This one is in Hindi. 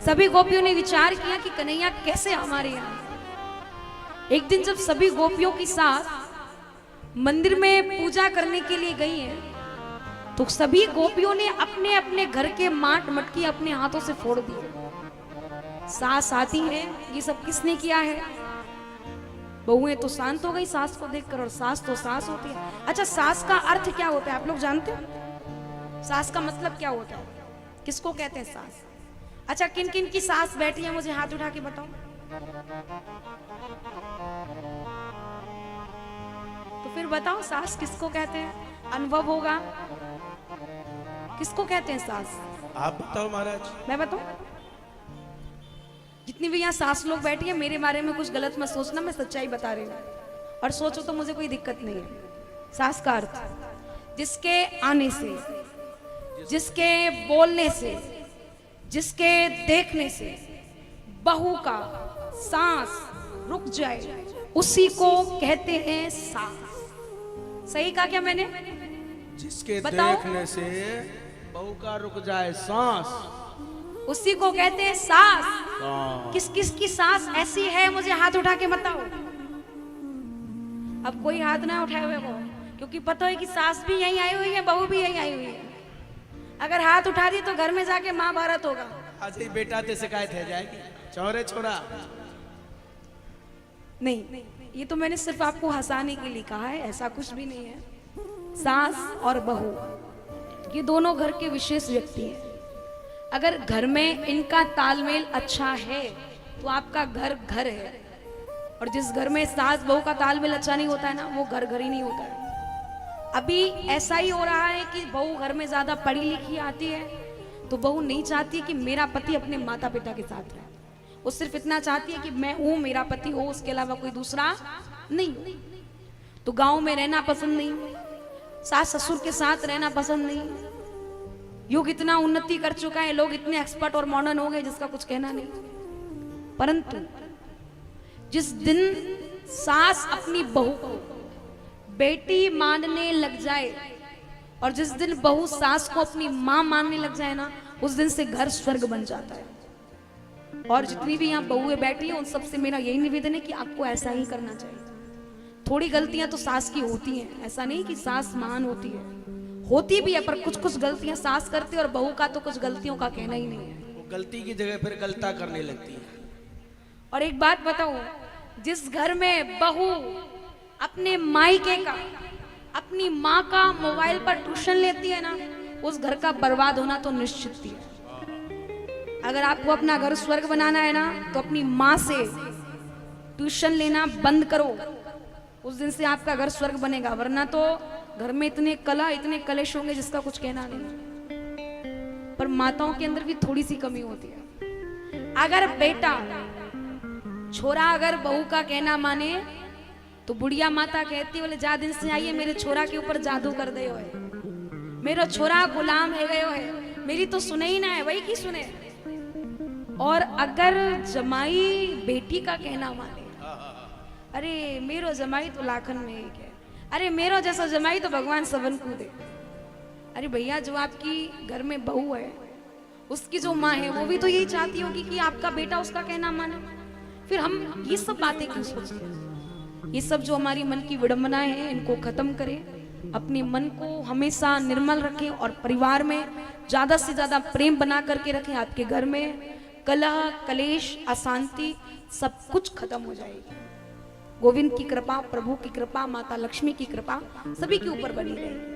सभी गोपियों ने विचार किया कि कन्हैया कैसे हमारे यहाँ। एक दिन जब सभी गोपियों के साथ मंदिर में पूजा करने के लिए गई हैं, तो सभी गोपियों ने अपने अपने घर के माट मटकी अपने हाथों से फोड़ दिए। सास आती है, ये सब किसने किया है? बहुएं तो शांत हो गई सास को देखकर, और सास तो सास होती है। अच्छा, सास का अर्थ क्या होता है आप लोग जानते हो? सास का मतलब क्या होता है? किसको कहते हैं सास? अच्छा, किन किन की सास बैठी है मुझे हाथ उठा के बताओ। तो फिर बताओ सास किसको कहते हैं? अनुभव होगा। किसको कहते हैं सास? आप बताओ महाराज। मैं बताऊं? जितनी भी यहाँ सास लोग बैठी है, मेरे बारे में कुछ गलत मत सोचना, मैं सच्चाई बता रही हूँ, और सोचो तो मुझे कोई दिक्कत नहीं है। सास का अर्थ जिसके आने से, जिसके बोलने से, जिसके देखने से बहू का सांस रुक जाए, उसी को कहते हैं सास। सही कहा क्या मैंने? जिसके बताओ? देखने से बहू का रुक जाए सांस, उसी को कहते हैं सास। हाँ। किस किस की सास ऐसी है मुझे हाथ उठा के बताओ। अब कोई हाथ ना उठाए हुए को, क्योंकि पता है कि सास भी यहीं आई हुई है, बहू भी यहीं आई हुई है। अगर हाथ उठा दी तो घर में जाके महाभारत होगा। आज ही बेटा ते शिकायत है जाएगी, चौरे छोरा। नहीं, ये तो मैंने सिर्फ आपको हंसाने के लिए कहा है, ऐसा कुछ भी नहीं है। सास और बहू ये दोनों घर के विशेष व्यक्ति हैं। अगर घर में इनका तालमेल अच्छा है तो आपका घर घर है, और जिस घर में सास बहू का तालमेल अच्छा नहीं होता है ना, वो घर घर ही नहीं होता है। अभी ऐसा ही हो रहा है कि बहू घर में ज्यादा पढ़ी लिखी आती है, तो बहू नहीं चाहती कि मेरा पति अपने माता पिता के साथ रहे। वो सिर्फ इतना चाहती है कि मैं हूं, मेरा पति हो, उसके अलावा कोई दूसरा नहीं हो। तो गांव में रहना पसंद नहीं, सास ससुर के साथ रहना पसंद नहीं। युग इतना उन्नति कर चुका है, लोग इतने एक्सपर्ट और मॉडर्न हो गए जिसका कुछ कहना नहीं। परंतु जिस दिन सास अपनी बहू को बेटी मानने लग जाए, और जिस दिन बहू सास को अपनी मां मानने लग जाए ना, उस दिन से घर स्वर्ग बन जाता है। और जितनी भी यहाँ बहुएं बैठी हैं, उन सबसे मेरा यही निवेदन है कि आपको ऐसा ही करना चाहिए। थोड़ी गलतियां तो सास की होती हैं, ऐसा नहीं कि सास महान होती है, होती भी है, पर कुछ कुछ गलतियां सास करती है, और बहू का तो कुछ गलतियों का कहना ही नहीं है। वो गलती की जगह फिर गलता करने लगती है। और एक बात बताऊं, जिस घर में बहू अपने मायके का, अपनी माँ का मोबाइल पर ट्यूशन लेती है ना, उस घर का बर्बाद होना तो निश्चित ही है। अगर आपको अपना घर स्वर्ग बनाना है ना, तो अपनी माँ से ट्यूशन लेना बंद करो, उस दिन से आपका घर स्वर्ग बनेगा। वरना तो घर में इतने कला, इतने कलेश होंगे जिसका कुछ कहना नहीं। पर माताओं के अंदर भी थोड़ी सी कमी होती है। अगर बेटा, छोरा अगर बहू का कहना माने, तो बुढ़िया माता कहती, बोले जा दिन से आइए मेरे छोरा के ऊपर जादू कर दे हो है, मेरा छोरा गुलाम है गयो है, मेरी तो सुने ही ना है, वही की सुने। और अगर जमाई बेटी का कहना माने, अरे मेरो जमाई तो लाखन में एक है, अरे मेरो जैसा जमाई तो भगवान सबन को दे। अरे भैया, जो आपकी घर में बहू है, उसकी जो माँ है, वो भी तो यही चाहती होगी कि आपका बेटा उसका कहना माने। फिर हम ये सब बातें क्यों सोचते हैं? ये सब जो हमारी मन की विडंबनाएं हैं, इनको खत्म करें, अपने मन को हमेशा निर्मल रखें, और परिवार में ज्यादा से ज्यादा प्रेम बना करके रखें। आपके घर में कलह, कलेश, अशांति सब कुछ खत्म हो जाएगी। गोविंद की कृपा, प्रभु की कृपा, माता लक्ष्मी की कृपा सभी के ऊपर बनी रहेगी।